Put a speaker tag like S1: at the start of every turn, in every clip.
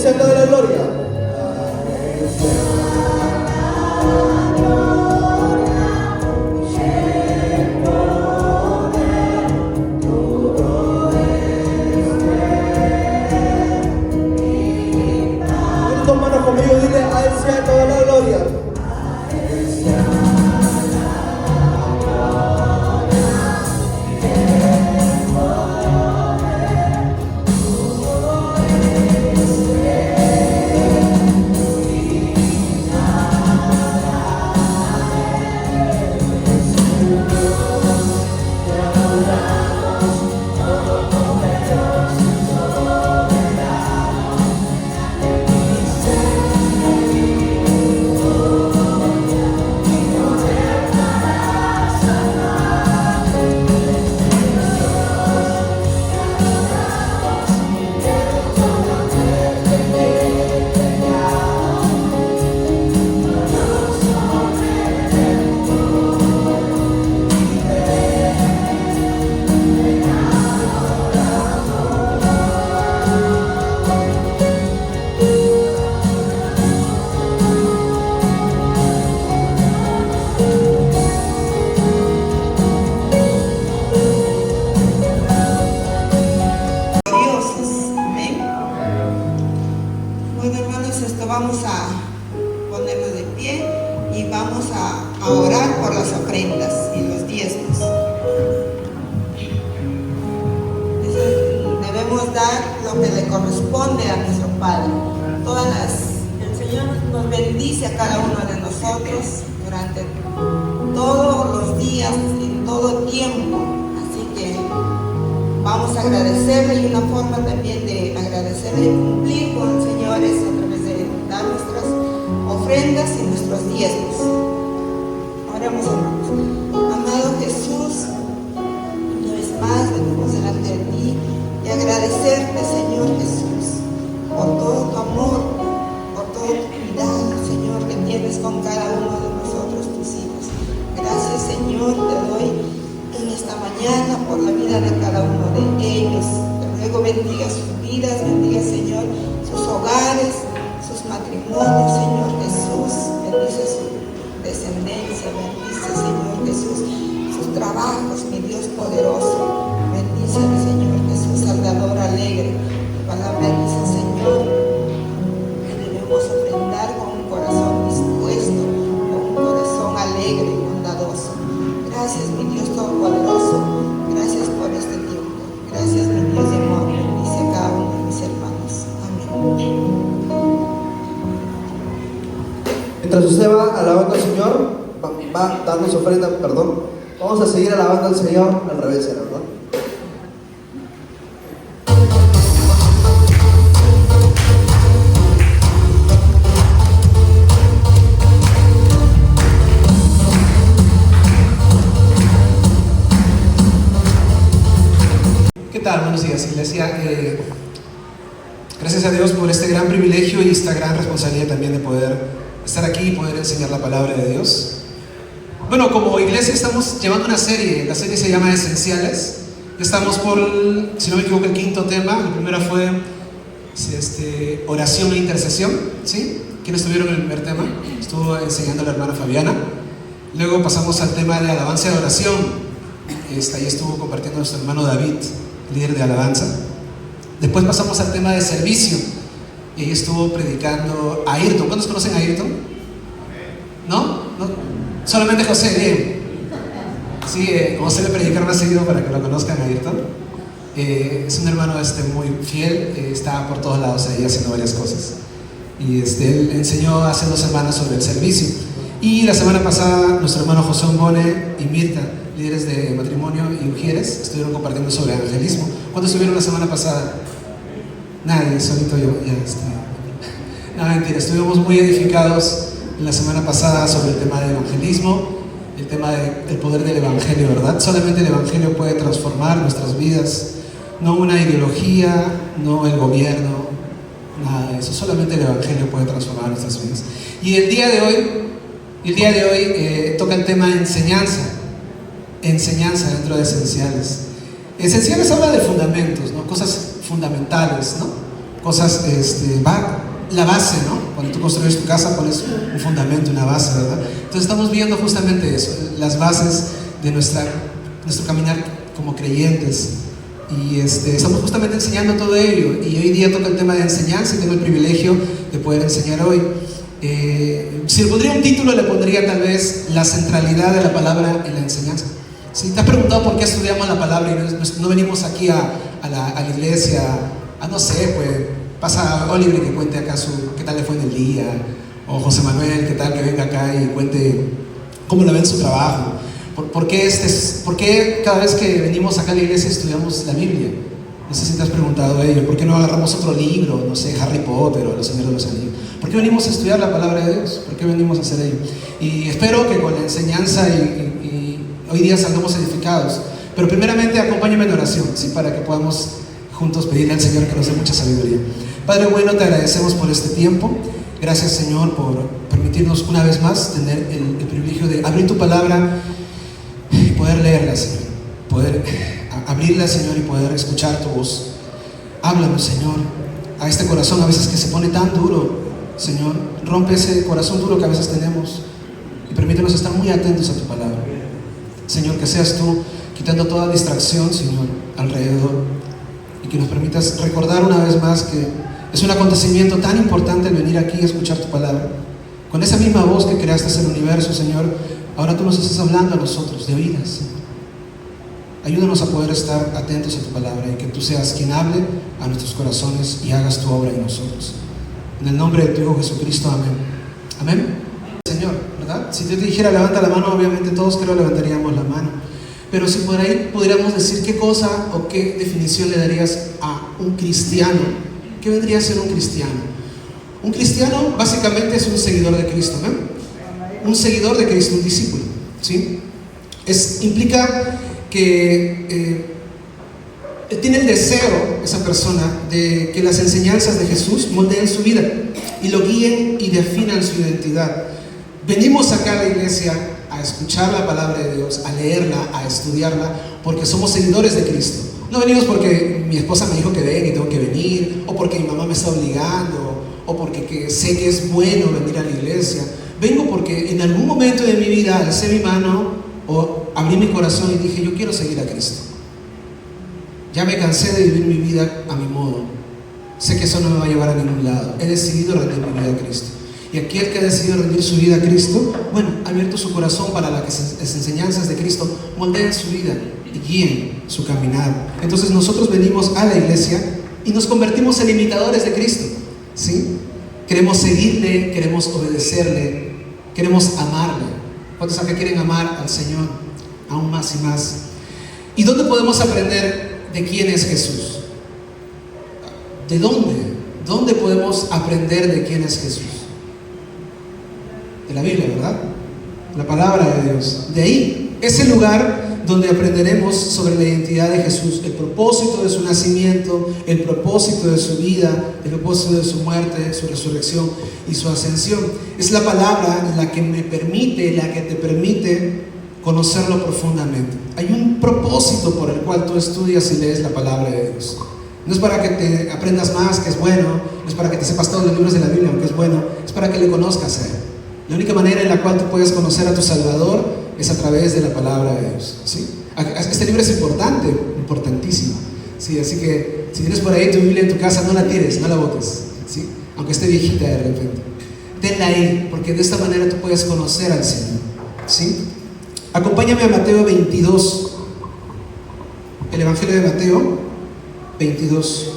S1: sea toda la gloria. Pon tus manos conmigo y dile, a Él sea toda la gloria.
S2: Vamos a ponernos de pie y vamos a orar por las ofrendas y los diezmos. Debemos dar lo que le corresponde a nuestro Padre. El Señor nos bendice a cada uno de nosotros durante todos los días, en todo tiempo. Así que vamos a agradecerle, y una forma también de agradecerle y cumplir con el Señor es a través de dar nuestras ofrendas y nuestros diezmos. Oremos, hermanos. Amado Jesús, una vez más venimos delante de ti y agradecerte, Señor Jesús, por todo tu amor, por todo tu cuidado, Señor, que tienes con cada uno de nosotros, tus hijos. Gracias, Señor, te doy en esta mañana por la vida de cada uno de ellos. Te ruego bendiga sus vidas, bendiga, Señor, sus hogares, sus matrimonios, Señor Jesús. Bendice su descendencia, bendice, Señor Jesús, sus trabajos, mi Dios poderoso. Bendice, Señor Jesús, Salvador alegre. Tu palabra dice, Señor, que debemos ofrendar con un corazón dispuesto, con un corazón alegre y bondadoso. Gracias, mi Dios todopoderoso. Gracias por este tiempo. Gracias, mi Dios de amor. Bendice a cada uno de mis hermanos. Amén.
S1: Mientras usted va alabando al Señor, va dando su ofrenda, perdón, vamos a seguir alabando al Señor al revés, ¿verdad?
S3: ¿Qué tal? Buenos días, iglesia. Gracias a Dios por este gran privilegio y esta gran responsabilidad también de poder estar aquí y poder enseñar la palabra de Dios. Bueno, como iglesia estamos llevando una serie, la serie se llama Esenciales. Estamos por, si no me equivoco, el quinto tema. La primera fue oración e intercesión, ¿sí? ¿Quiénes tuvieron el primer tema? Estuvo enseñando la hermana Fabiana. Luego pasamos al tema de alabanza y adoración. Ahí estuvo compartiendo nuestro hermano David, líder de alabanza. Después pasamos al tema de servicio y ahí estuvo predicando Ayrton. ¿Cuántos conocen a Ayrton? ¿No? ¿No? Solamente José, bien. Sí, José le predicaron más seguido para que lo conozcan a Ayrton. Es un hermano muy fiel, está por todos lados ahí haciendo varias cosas. Y él enseñó hace 2 semanas sobre el servicio. Y la semana pasada nuestro hermano José Ongone y Mirta, líderes de matrimonio y mujeres, estuvieron compartiendo sobre evangelismo. ¿Cuántos estuvieron la semana pasada? Nadie, solito yo. Ya está. No, mentira, estuvimos muy edificados la semana pasada sobre el tema del evangelismo, el tema del poder del evangelio, ¿verdad? Solamente el evangelio puede transformar nuestras vidas, no una ideología, no el gobierno, nada de eso. Solamente el evangelio puede transformar nuestras vidas. Y el día de hoy toca el tema de enseñanza dentro de esenciales. Esenciales habla de fundamentos, ¿no? Cosas fundamentales, ¿no? cosas, va la base, ¿no? Cuando tú construyes tu casa pones un fundamento, una base, ¿verdad? Entonces estamos viendo justamente eso, las bases de nuestro caminar como creyentes. Y estamos justamente enseñando todo ello. Y hoy día toca el tema de enseñanza y tengo el privilegio de poder enseñar hoy. Si le pondría un título, le pondría tal vez la centralidad de la palabra en la enseñanza. Si te has preguntado por qué estudiamos la palabra y no venimos aquí a la iglesia, no sé, pues pasa Oliver que cuente acá qué tal le fue en el día, o José Manuel, qué tal que venga acá y cuente cómo le ven su trabajo. ¿Por qué cada vez que venimos acá a la iglesia estudiamos la Biblia? No sé si te has preguntado ello. ¿Por qué no agarramos otro libro, no sé, Harry Potter o Los Señores de los Anillos? ¿Por qué venimos a estudiar la palabra de Dios? ¿Por qué venimos a hacer ello? Y espero que con la enseñanza y hoy día salgamos edificados. Pero primeramente acompáñame en oración, ¿sí? Para que podamos juntos pedirle al Señor que nos dé mucha sabiduría. Padre bueno, te agradecemos por este tiempo. Gracias, Señor, por permitirnos una vez más tener el privilegio de abrir tu palabra y poder leerla, Señor. Poder abrirla, Señor, y poder escuchar tu voz. Háblanos, Señor, a este corazón a veces que se pone tan duro, Señor. Rompe ese corazón duro que a veces tenemos y permítenos estar muy atentos a tu palabra. Señor, que seas tú quitando toda distracción, Señor, alrededor, y que nos permitas recordar una vez más que es un acontecimiento tan importante el venir aquí a escuchar tu palabra. Con esa misma voz que creaste el universo, Señor, ahora tú nos estás hablando a nosotros de oídas, Señor. Ayúdanos a poder estar atentos a tu palabra y que tú seas quien hable a nuestros corazones y hagas tu obra en nosotros. En el nombre de tu Hijo Jesucristo, amén. Amén. Señor, ¿verdad? Si yo te dijera levanta la mano, obviamente todos creo levantaríamos la mano. Pero si por ahí pudiéramos decir qué cosa o qué definición le darías a un cristiano, ¿qué vendría a ser un cristiano? Un cristiano básicamente es un seguidor de Cristo, ¿no? Un seguidor de Cristo, un discípulo, ¿sí? Implica que tiene el deseo, esa persona, de que las enseñanzas de Jesús moldeen su vida y lo guíen y definan su identidad. Venimos acá a la iglesia a escuchar la palabra de Dios, a leerla, a estudiarla, porque somos seguidores de Cristo. No venimos porque mi esposa me dijo que venga y tengo que venir, o porque mi mamá me está obligando, o porque sé que es bueno venir a la iglesia. Vengo porque en algún momento de mi vida alcé mi mano o abrí mi corazón y dije, yo quiero seguir a Cristo. Ya me cansé de vivir mi vida a mi modo. Sé que eso no me va a llevar a ningún lado. He decidido rendir mi vida a Cristo. Y aquel que ha decidido rendir su vida a Cristo, bueno, ha abierto su corazón para que las enseñanzas de Cristo moldeen su vida y guíen su caminar. Entonces nosotros venimos a la iglesia y nos convertimos en imitadores de Cristo, ¿sí? Queremos seguirle, queremos obedecerle, queremos amarle. ¿Cuántos acá quieren amar al Señor aún más y más? ¿Y dónde podemos aprender de quién es Jesús? ¿De dónde? ¿Dónde podemos aprender de quién es Jesús? De la Biblia, ¿verdad? La palabra de Dios. De ahí, ese lugar donde aprenderemos sobre la identidad de Jesús, el propósito de su nacimiento, el propósito de su vida, el propósito de su muerte, su resurrección y su ascensión. Es la palabra la que me permite, la que te permite conocerlo profundamente. Hay un propósito por el cual tú estudias y lees la palabra de Dios. No es para que te aprendas más, que es bueno, no es para que te sepas todos los libros de la Biblia, aunque es bueno, es para que le conozcas a Él. La única manera en la cual tú puedes conocer a tu Salvador es a través de la palabra de Dios, ¿sí? Este libro es importante, importantísimo, ¿sí? Así que si tienes por ahí tu Biblia en tu casa, no la tires, no la botes, ¿sí? Aunque esté viejita de repente. Tenla ahí, porque de esta manera tú puedes conocer al Señor, ¿sí? Acompáñame a Mateo 22, el Evangelio de Mateo 22.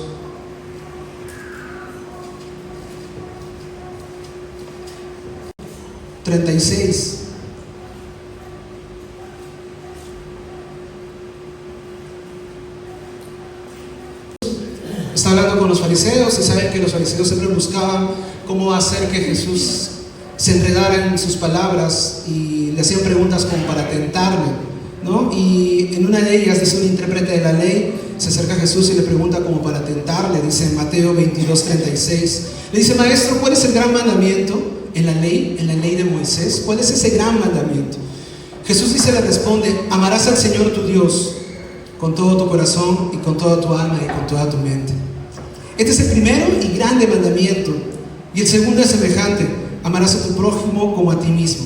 S3: Está hablando con los fariseos y saben que los fariseos siempre buscaban cómo hacer que Jesús se enredara en sus palabras y le hacían preguntas como para tentarle, ¿no? Y en una de ellas dice un intérprete de la ley, se acerca a Jesús y le pregunta como para tentarle, dice en Mateo 22:36, le dice: maestro, ¿cuál es el gran mandamiento en la ley de Moisés? ¿Cuál es ese gran mandamiento? Jesús le responde: amarás al Señor tu Dios con todo tu corazón y con toda tu alma y con toda tu mente. Este es el primero y grande mandamiento. Y el segundo es semejante: amarás a tu prójimo como a ti mismo.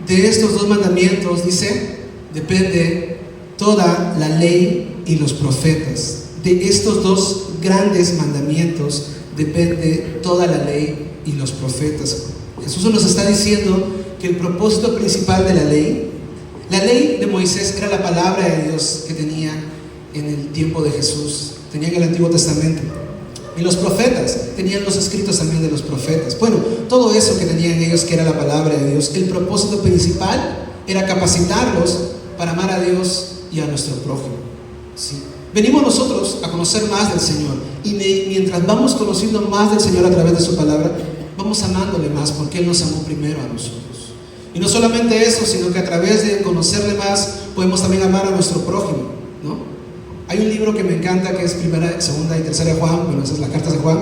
S3: De estos dos mandamientos, dice, depende toda la ley y los profetas. De estos dos grandes mandamientos depende toda la ley y los profetas. Jesús nos está diciendo que el propósito principal de la ley de Moisés era la palabra de Dios que tenía en el tiempo de Jesús, tenía en el Antiguo Testamento. Y los profetas tenían los escritos también de los profetas. Bueno, todo eso que tenían ellos, que era la palabra de Dios, el propósito principal era capacitarlos para amar a Dios y a nuestro prójimo. ¿Sí? Venimos nosotros a conocer más del Señor, y mientras vamos conociendo más del Señor a través de su palabra, vamos amándole más, porque Él nos amó primero a nosotros. Y no solamente eso, sino que a través de conocerle más podemos también amar a nuestro prójimo, ¿no? Hay un libro que me encanta, que es Primera, Segunda y Tercera de Juan. Bueno, esas son las cartas de Juan,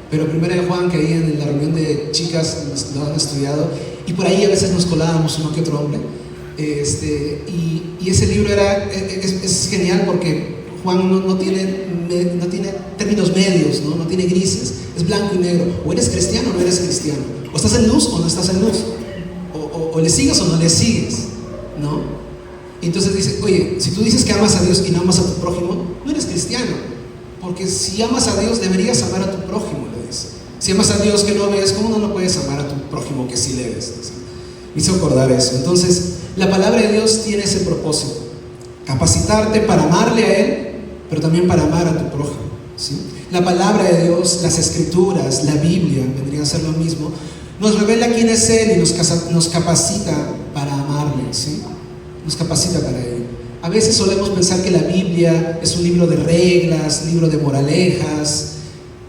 S3: pero Primera de Juan, que ahí en la reunión de chicas lo han estudiado, y por ahí a veces nos colábamos uno que otro hombre. Y ese libro es genial, porque Juan no tiene términos medios, no tiene grises, es blanco y negro. O eres cristiano o no eres cristiano, o estás en luz o no estás en luz, o le sigues o no le sigues, ¿no? Y entonces dice, oye, si tú dices que amas a Dios y no amas a tu prójimo, no eres cristiano, porque si amas a Dios deberías amar a tu prójimo, le dice. Si amas a Dios que no ves, ¿cómo no puedes amar a tu prójimo que sí le ves? Me hizo acordar eso. Entonces, la palabra de Dios tiene ese propósito: capacitarte para amarle a Él, pero también para amar a tu prójimo, ¿sí? La palabra de Dios, las escrituras, la Biblia, vendría a ser lo mismo, nos revela quién es Él y nos capacita para amarle, ¿sí? Nos capacita para ello. A veces solemos pensar que la Biblia es un libro de reglas, libro de moralejas,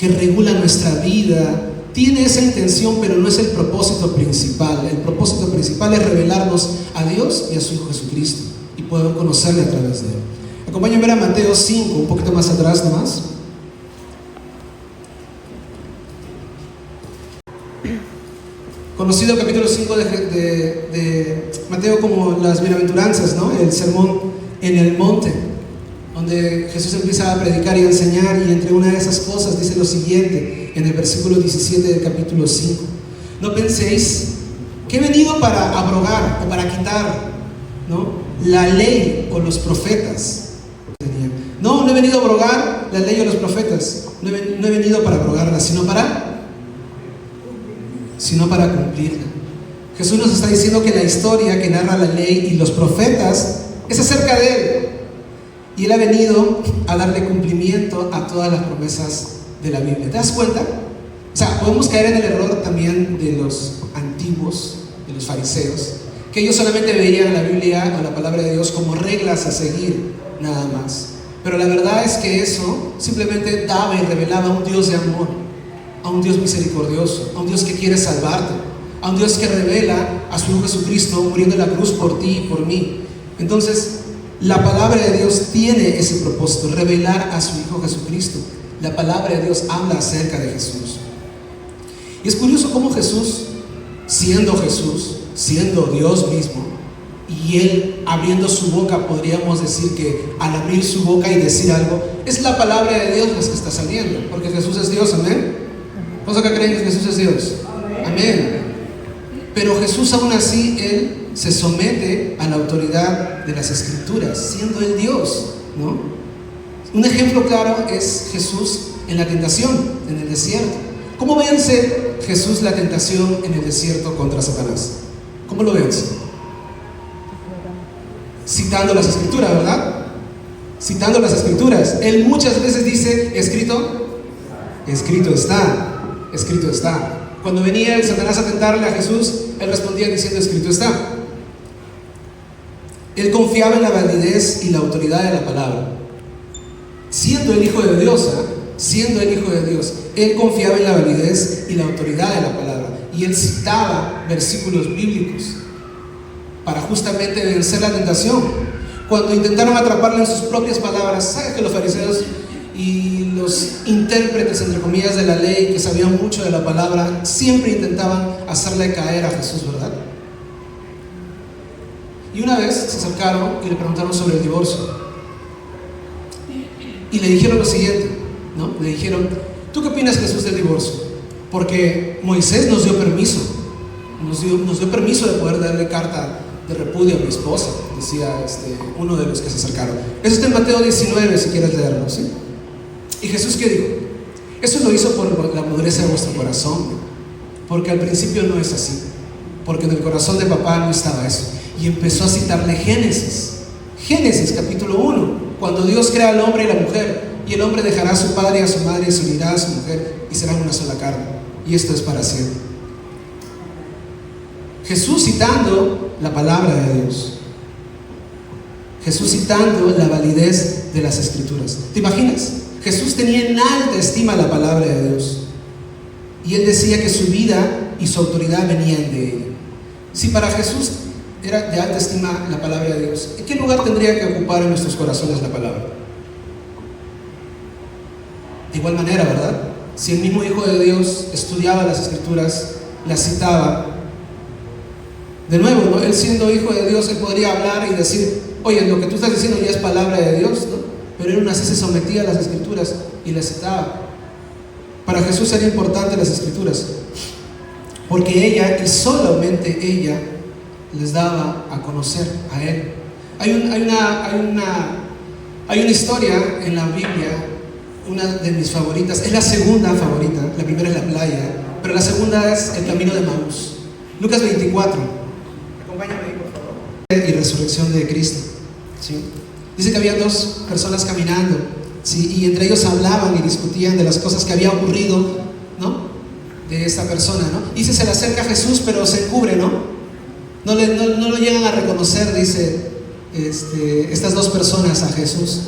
S3: que regula nuestra vida. Tiene esa intención, pero no es el propósito principal. El propósito principal es revelarnos a Dios y a su Hijo Jesucristo, y poder conocerle a través de Él. Acompáñenme a Mateo 5, un poquito más atrás nomás. Conocido el capítulo 5 de Mateo como las bienaventuranzas, ¿no? El sermón en el monte, donde Jesús empieza a predicar y a enseñar, y entre una de esas cosas dice lo siguiente en el versículo 17 del capítulo 5: no penséis que he venido para abrogar o para quitar, ¿no?, la ley o los profetas. No he venido a abrogar la ley o los profetas, no he venido para abrogarla, sino para cumplirla. Jesús nos está diciendo que la historia que narra la ley y los profetas es acerca de Él, y Él ha venido a darle cumplimiento a todas las promesas de la Biblia. ¿Te das cuenta? O sea, podemos caer en el error también de los antiguos, de los fariseos, que ellos solamente veían la Biblia o la palabra de Dios como reglas a seguir, nada más. Pero la verdad es que eso simplemente daba y revelaba a un Dios de amor, a un Dios misericordioso, a un Dios que quiere salvarte, a un Dios que revela a su Hijo Jesucristo muriendo en la cruz por ti y por mí. Entonces, la palabra de Dios tiene ese propósito: revelar a su Hijo Jesucristo. La palabra de Dios habla acerca de Jesús. Y es curioso cómo Jesús, siendo Dios mismo, y Él abriendo su boca, podríamos decir que al abrir su boca y decir algo, es la palabra de Dios la que está saliendo, porque Jesús es Dios, amén. ¿Cuántos acá creen que Jesús es Dios? Amén. Pero Jesús, aún así, Él se somete a la autoridad de las Escrituras, siendo Él Dios, ¿no? Un ejemplo claro es Jesús en la tentación, en el desierto. ¿Cómo vence Jesús la tentación en el desierto contra Satanás? ¿Cómo lo vence? Citando las Escrituras, ¿verdad? Citando las Escrituras. Él muchas veces dice: escrito está, escrito está. Cuando venía el Satanás a tentarle a Jesús, Él respondía diciendo: escrito está. Él confiaba en la validez y la autoridad de la palabra. Siendo el Hijo de Dios, Él confiaba en la validez y la autoridad de la palabra. Y Él citaba versículos bíblicos para justamente vencer la tentación. Cuando intentaron atraparle en sus propias palabras, ¿sabes que los fariseos y los intérpretes, entre comillas, de la ley, que sabían mucho de la palabra, siempre intentaban hacerle caer a Jesús, ¿verdad? Y una vez se acercaron y le preguntaron sobre el divorcio, y le dijeron lo siguiente, ¿no? Le dijeron: ¿Tú qué opinas, Jesús, del divorcio? Porque Moisés nos dio permiso, nos dio permiso de poder darle carta de repudio a mi esposa, decía uno de los que se acercaron. Eso está en Mateo 19, si quieres leerlo, ¿sí? ¿Y Jesús qué dijo? Eso lo hizo por la pureza de vuestro corazón, porque al principio no es así, porque en el corazón de papá no estaba eso. Y empezó a citarle Génesis capítulo 1, cuando Dios crea al hombre y la mujer, y el hombre dejará a su padre y a su madre y se unirá a su mujer y serán una sola carne, y esto es para siempre. Jesús citando la palabra de Dios, Jesús citando la validez de las Escrituras. ¿Te imaginas? Jesús tenía en alta estima la palabra de Dios, y él decía que su vida y su autoridad venían de ella. Si para Jesús era de alta estima la palabra de Dios, ¿en qué lugar tendría que ocupar en nuestros corazones la palabra? De igual manera, ¿verdad? Si el mismo Hijo de Dios estudiaba las Escrituras, las citaba, de nuevo, ¿no? Él siendo Hijo de Dios, él podría hablar y decir, oye, lo que tú estás diciendo ya es palabra de Dios, ¿no? Pero él aún así se sometía a las Escrituras y las citaba. Para Jesús era importante las Escrituras, porque ella, y solamente ella, les daba a conocer a él. Hay una historia en la Biblia, una de mis favoritas, es la segunda favorita. La primera es la playa, pero la segunda es el camino de Maús. Lucas 24, acompáñame ahí, por favor. Y resurrección de Cristo, ¿sí? Dice que había dos personas caminando, ¿sí? Y entre ellos hablaban y discutían de las cosas que había ocurrido, ¿no? De esta persona, ¿no? Y se le acerca a Jesús, pero se encubre, ¿no? No lo llegan a reconocer, dice estas dos personas a Jesús.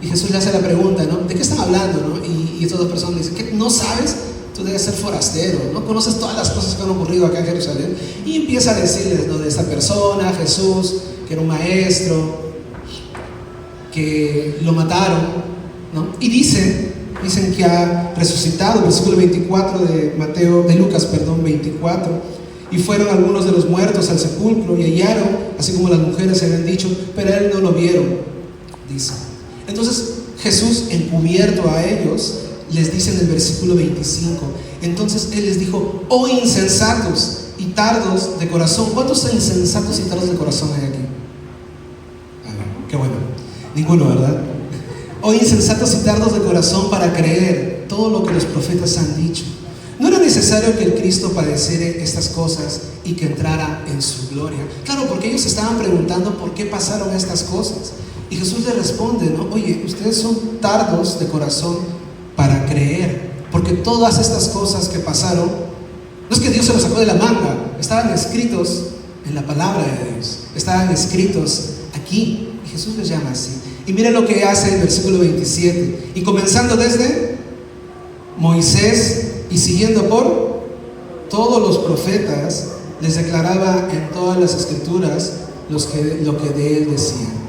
S3: Y Jesús le hace la pregunta, ¿no? ¿De qué están hablando, no? Y estas dos personas dicen, ¿qué? ¿No sabes? Tú debes ser forastero, ¿no? Conoces todas las cosas que han ocurrido acá en Jerusalén. Y empieza a decirles, ¿no? De esta persona, Jesús, que era un maestro, que lo mataron, ¿no? Y dicen que ha resucitado, versículo 24 de Lucas 24. Y fueron algunos de los muertos al sepulcro y hallaron, así como las mujeres se habían dicho, pero a él no lo vieron, dice. Entonces Jesús, encubierto a ellos, les dice en el versículo 25, entonces él les dijo, oh insensatos y tardos de corazón. ¿Cuántos insensatos y tardos de corazón hay aquí? Qué bueno, ninguno, ¿verdad? Oh insensatos y tardos de corazón para creer todo lo que los profetas han dicho. ¿No era necesario que el Cristo padeciera estas cosas y que entrara en su gloria? Claro, porque ellos estaban preguntando por qué pasaron estas cosas. Y Jesús les responde, ¿no? Oye, ustedes son tardos de corazón para creer, porque todas estas cosas que pasaron, no es que Dios se los sacó de la manga, estaban escritos en la palabra de Dios, estaban escritos aquí, y Jesús les llama así. Y miren lo que hace el versículo 27, y comenzando desde Moisés y siguiendo por todos los profetas, les declaraba en todas las Escrituras lo que de él decían.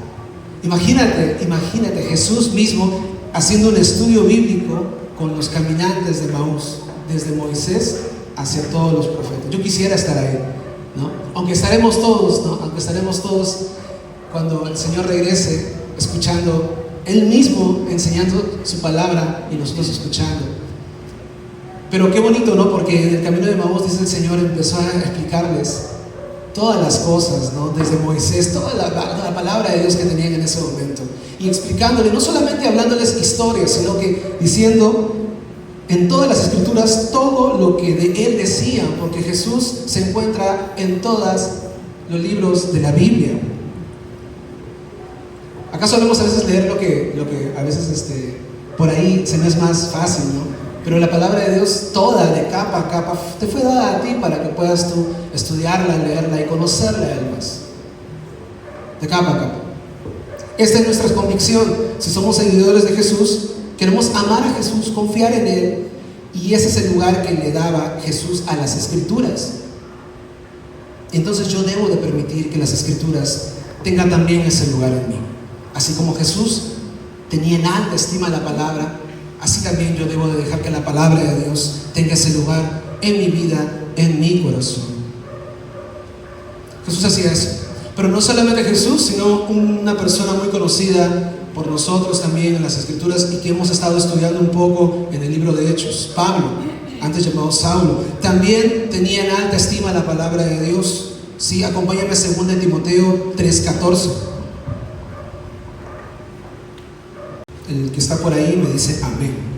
S3: Imagínate Jesús mismo haciendo un estudio bíblico con los caminantes de Maús, desde Moisés hacia todos los profetas. Yo quisiera estar ahí, ¿no? Aunque estaremos todos, ¿no? Aunque estaremos todos cuando el Señor regrese, escuchando, Él mismo enseñando su palabra y nosotros escuchando. Pero qué bonito, ¿no? Porque en el camino de Maús, dice el Señor, empezó a explicarles todas las cosas, ¿no? Desde Moisés, toda la palabra de Dios que tenían en ese momento, y explicándole, no solamente hablándoles historias, sino que diciendo en todas las Escrituras todo lo que de él decía, porque Jesús se encuentra en todos los libros de la Biblia. Acá solemos a veces leer lo que a veces por ahí se me es más fácil, ¿no? Pero la palabra de Dios toda, de capa a capa, te fue dada a ti para que puedas tú estudiarla, leerla y conocerla además. De capa a capa. Esta es nuestra convicción. Si somos seguidores de Jesús, queremos amar a Jesús, confiar en Él. Y ese es el lugar que le daba Jesús a las Escrituras. Entonces yo debo de permitir que las Escrituras tengan también ese lugar en mí. Así como Jesús tenía en alta estima la palabra, así también yo debo de dejar que la palabra de Dios tenga ese lugar en mi vida, en mi corazón. Jesús hacía eso. Pero no solamente Jesús, sino una persona muy conocida por nosotros también en las Escrituras y que hemos estado estudiando un poco en el libro de Hechos. Pablo, antes llamado Saulo, también tenía en alta estima la palabra de Dios. Sí, acompáñame a 2 Timoteo 3:14. El que está por ahí me dice amén.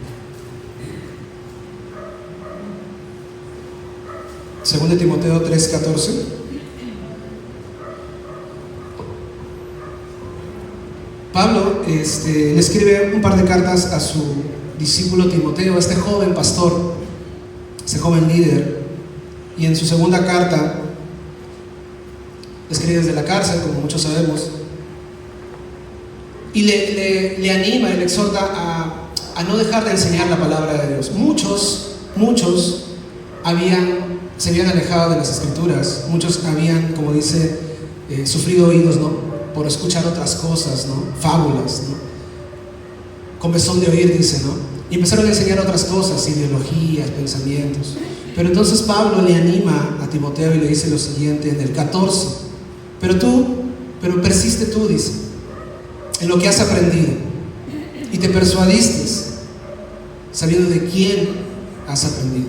S3: 2 Timoteo 3:14. Pablo le escribe un par de cartas a su discípulo Timoteo, este joven pastor, este joven líder, y en su segunda carta escribe desde la cárcel, como muchos sabemos, y le anima y le exhorta a no dejar de enseñar la palabra de Dios. Muchos se habían alejado de las Escrituras, muchos habían, como dice, sufrido oídos, ¿no?, por escuchar otras cosas, ¿no?, fábulas, ¿no?, comezón de oír, dice, ¿no?, y empezaron a enseñar otras cosas, ideologías, pensamientos. Pero entonces Pablo le anima a Timoteo y le dice lo siguiente en el 14: pero persiste tú, dice, en lo que has aprendido y te persuadiste, sabiendo de quién has aprendido,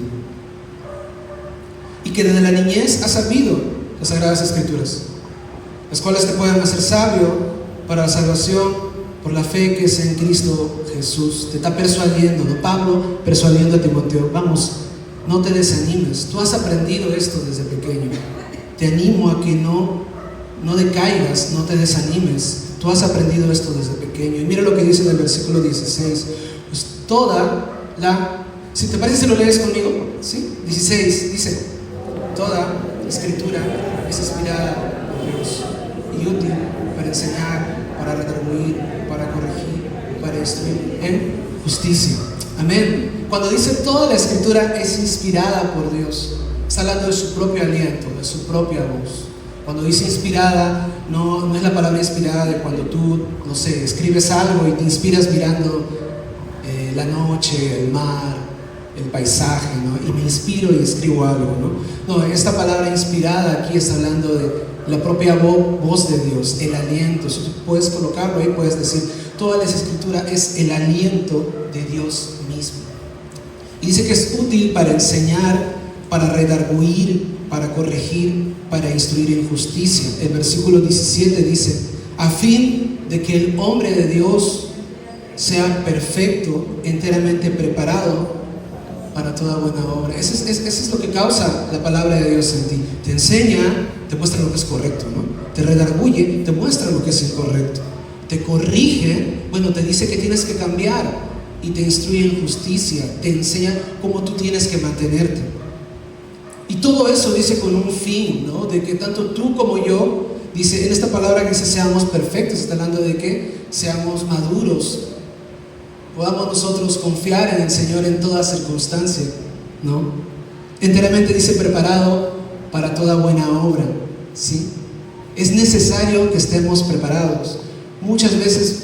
S3: y que desde la niñez has sabido las Sagradas Escrituras, las cuales te pueden hacer sabio para la salvación por la fe que es en Cristo Jesús. Te está persuadiendo, ¿no? Pablo persuadiendo a Timoteo: vamos, no te desanimes, tú has aprendido esto desde pequeño, te animo a que no decaigas, no te desanimes, tú has aprendido esto desde pequeño. Y mira lo que dice en el versículo 16, pues si te parece, si lo lees conmigo, ¿sí? 16, dice: toda Escritura es inspirada por Dios y útil para enseñar, para redarguir, para corregir, para instruir en justicia. Amén. Cuando dice toda la Escritura es inspirada por Dios, está hablando de su propio aliento, de su propia voz. Cuando dice inspirada, no es la palabra inspirada de cuando tú, no sé, escribes algo y te inspiras mirando la noche, el mar, el paisaje, ¿no?, y me inspiro y escribo algo, ¿no? No, esta palabra inspirada aquí está hablando de la propia voz de Dios, el aliento. Si tú puedes colocarlo ahí, puedes decir: toda la Escritura es el aliento de Dios mismo. Y dice que es útil para enseñar, para redarguir, para corregir, para instruir en justicia. El versículo 17 dice: a fin de que el hombre de Dios sea perfecto, enteramente preparado para toda buena obra. Eso es lo que causa la palabra de Dios en ti. Te enseña, te muestra lo que es correcto, ¿no? Te redarguye, te muestra lo que es incorrecto. Te corrige, bueno, te dice que tienes que cambiar, y te instruye en justicia, te enseña cómo tú tienes que mantenerte. Y todo eso dice con un fin, ¿no?, de que tanto tú como yo, dice en esta palabra que dice seamos perfectos, está hablando de que seamos maduros, podamos nosotros confiar en el Señor en toda circunstancia, ¿no? Enteramente dice preparado para toda buena obra, ¿sí? Es necesario que estemos preparados. Muchas veces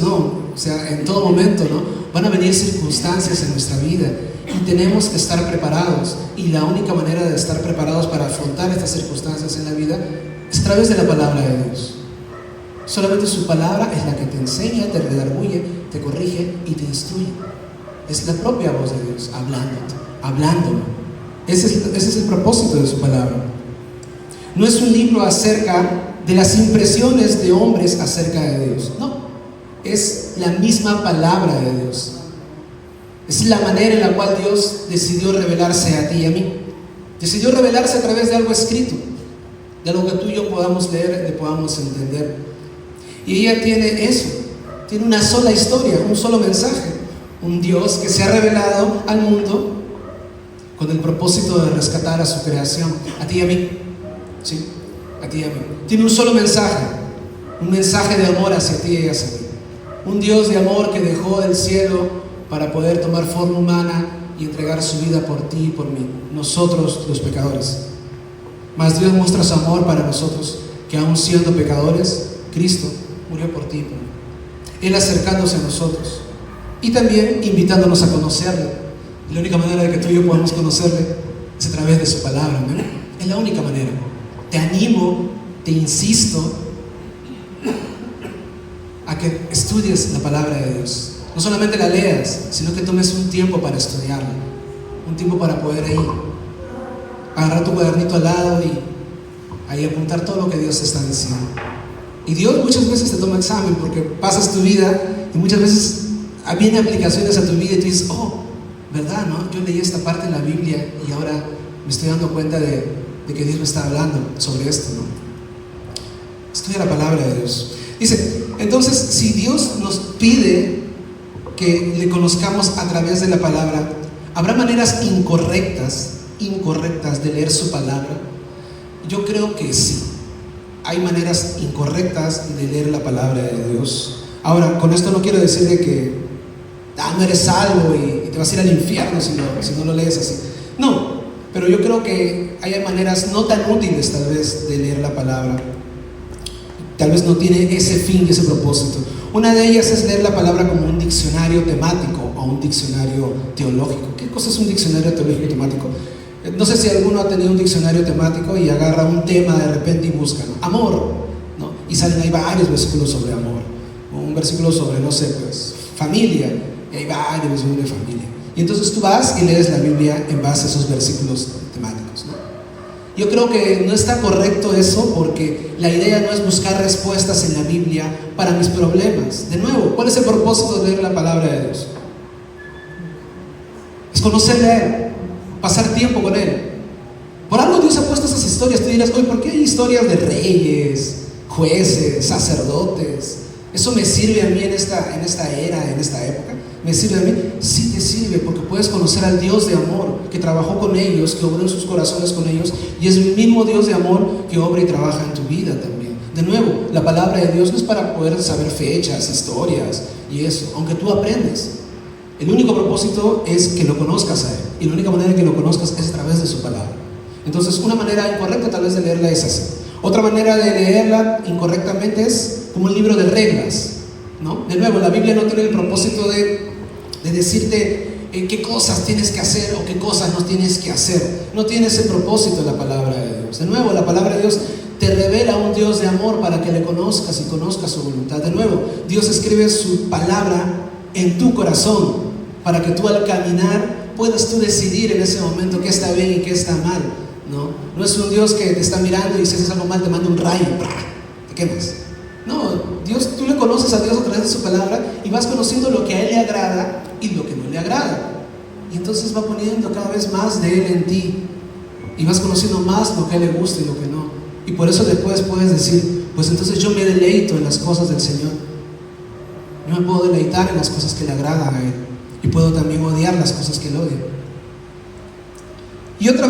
S3: no, o sea, en todo momento, ¿no?, van a venir circunstancias en nuestra vida y tenemos que estar preparados, y la única manera de estar preparados para afrontar estas circunstancias en la vida es a través de la palabra de Dios. Solamente su palabra es la que te enseña, te redarguye, te corrige y te instruye. Es la propia voz de Dios hablándolo. Ese es el propósito de su palabra. No es un libro acerca de las impresiones de hombres acerca de Dios, no, es la misma palabra de Dios. Es la manera en la cual Dios decidió revelarse a ti y a mí. Decidió revelarse a través de algo escrito, de algo que tú y yo podamos leer, que podamos entender. Y ella tiene eso, tiene una sola historia, un solo mensaje. Un Dios que se ha revelado al mundo con el propósito de rescatar a su creación, a ti y a mí, ¿sí? A ti y a mí. Tiene un solo mensaje, un mensaje de amor hacia ti y hacia mí. Un Dios de amor que dejó el cielo para poder tomar forma humana y entregar su vida por ti y por mí, nosotros los pecadores. Mas Dios muestra su amor para nosotros, que aún siendo pecadores, Cristo murió por ti y por mí. Él acercándose a nosotros y también invitándonos a conocerle. Y la única manera de que tú y yo podamos conocerle es a través de su palabra, ¿no? Es la única manera. Te animo, te insisto a que estudies la palabra de Dios. No solamente la leas, sino que tomes un tiempo para estudiarla, un tiempo para poder ahí agarrar tu cuadernito al lado y ahí apuntar todo lo que Dios te está diciendo. Y Dios muchas veces te toma examen porque pasas tu vida y muchas veces vienen aplicaciones a tu vida y tú dices, oh, ¿verdad, no? Yo leí esta parte de la Biblia y ahora me estoy dando cuenta de que Dios me está hablando sobre esto, ¿no? Estudia la palabra de Dios. Dice, entonces, si Dios nos pide que le conozcamos a través de la palabra, ¿habrá maneras incorrectas de leer su palabra? Yo creo que sí. Hay maneras incorrectas de leer la palabra de Dios. Ahora, con esto no quiero decir de que no eres salvo y te vas a ir al infierno si no lo lees así. No, pero yo creo que hay maneras no tan útiles tal vez de leer la palabra. Tal vez no tiene ese fin y ese propósito. Una de ellas es leer la palabra como un diccionario temático o un diccionario teológico. ¿Qué cosa es un diccionario teológico temático? No sé si alguno ha tenido un diccionario temático y agarra un tema de repente y busca, ¿no? Amor, ¿no? Y salen ahí varios versículos sobre amor. O un versículo sobre, no sé, pues, familia. Y hay varios versículos de familia. Y entonces tú vas y lees la Biblia en base a esos versículos temáticos, ¿no? Yo creo que no está correcto eso porque la idea no es buscar respuestas en la Biblia para mis problemas. De nuevo, ¿cuál es el propósito de leer la palabra de Dios? Es conocerle a Él, pasar tiempo con Él. Por algo Dios ha puesto esas historias. Tú dirás, oye, ¿por qué hay historias de reyes, jueces, sacerdotes? ¿Eso me sirve a mí en esta era, en esta época? ¿Me sirve a mí? Sí te sirve, porque puedes conocer al Dios de amor que trabajó con ellos, que obró en sus corazones con ellos, y es el mismo Dios de amor que obra y trabaja en tu vida también. De nuevo, la palabra de Dios no es para poder saber fechas, historias y eso, aunque tú aprendes. El único propósito es que lo conozcas a Él, y la única manera de que lo conozcas es a través de su palabra. Entonces, una manera incorrecta tal vez de leerla es así. Otra manera de leerla incorrectamente es como un libro de reglas, ¿no? De nuevo, la Biblia no tiene el propósito de decirte qué cosas tienes que hacer o qué cosas no tienes que hacer. No tiene ese propósito la palabra de Dios. De nuevo, la palabra de Dios te revela un Dios de amor para que le conozcas y conozcas su voluntad. De nuevo, Dios escribe su palabra en tu corazón para que tú al caminar puedas tú decidir en ese momento qué está bien y qué está mal, ¿no? No es un Dios que te está mirando y si haces algo mal te manda un rayo, te quemas. No, Dios, tú le conoces a Dios a través de su palabra y vas conociendo lo que a Él le agrada y lo que no le agrada. Y entonces va poniendo cada vez más de Él en ti y vas conociendo más lo que a Él le gusta y lo que no. Y por eso después puedes decir, pues entonces yo me deleito en las cosas del Señor. Yo me puedo deleitar en las cosas que le agradan a Él y puedo también odiar las cosas que Él odia. Y otra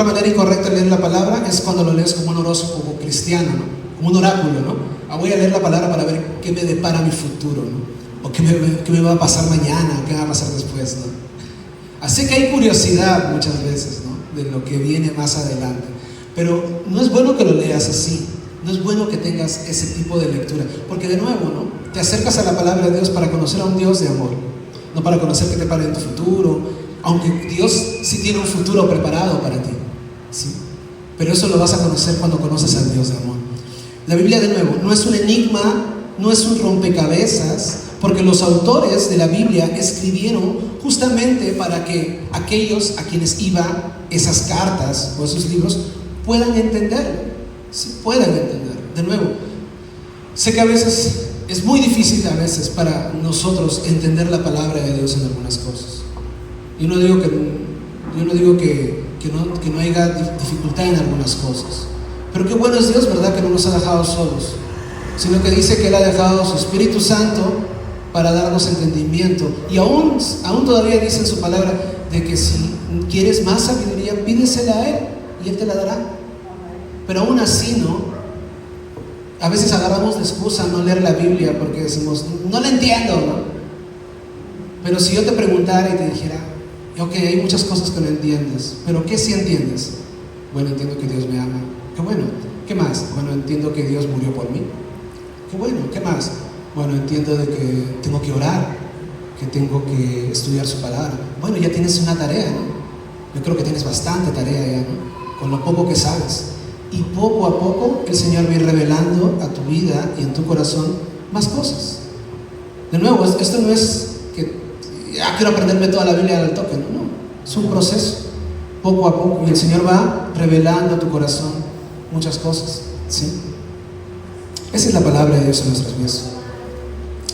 S3: manera incorrecta de leer la palabra es cuando lo lees como un horóscopo cristiano, ¿no? Como un oráculo, ¿no? Voy a leer la palabra para ver qué me depara mi futuro, ¿no? O qué me va a pasar mañana, o qué va a pasar después, ¿no? Así que hay curiosidad muchas veces, ¿no? De lo que viene más adelante. Pero no es bueno que lo leas así. No es bueno que tengas ese tipo de lectura. Porque de nuevo, ¿no? Te acercas a la palabra de Dios para conocer a un Dios de amor. No para conocer qué te para en tu futuro. Aunque Dios sí tiene un futuro preparado para ti, ¿sí? Pero eso lo vas a conocer cuando conoces al Dios de amor. La Biblia, de nuevo, no es un enigma, no es un rompecabezas, porque los autores de la Biblia escribieron justamente para que aquellos a quienes iban esas cartas o esos libros puedan entender, ¿sí? Puedan entender. De nuevo, sé que a veces es muy difícil para nosotros entender la palabra de Dios en algunas cosas. Yo no digo que no haya dificultad en algunas cosas, pero qué bueno es Dios, ¿verdad? Que no nos ha dejado solos, sino que dice que Él ha dejado su Espíritu Santo para darnos entendimiento. Y aún todavía dice en su palabra de que si quieres más sabiduría, pídesela a Él y Él te la dará. Pero aún así, ¿no? A veces agarramos de excusa no leer la Biblia porque decimos, no la entiendo, ¿no? Pero si yo te preguntara y te dijera, ok, hay muchas cosas que no entiendes, pero ¿qué sí entiendes? Bueno, entiendo que Dios me ama. Qué bueno. ¿Qué más? Bueno, entiendo que Dios murió por mí. Qué bueno. ¿Qué más? Bueno, entiendo de que tengo que orar, que tengo que estudiar su palabra. Bueno, ya tienes una tarea, ¿no? Yo creo que tienes bastante tarea ya, ¿no? Con lo poco que sabes. Y poco a poco el Señor va a ir revelando a tu vida y en tu corazón más cosas. De nuevo, esto no es que quiero aprenderme toda la Biblia al toque, no, es un proceso, poco a poco, y el Señor va revelando a tu corazón muchas cosas, ¿sí? Esa es la palabra de Dios en nuestras vidas.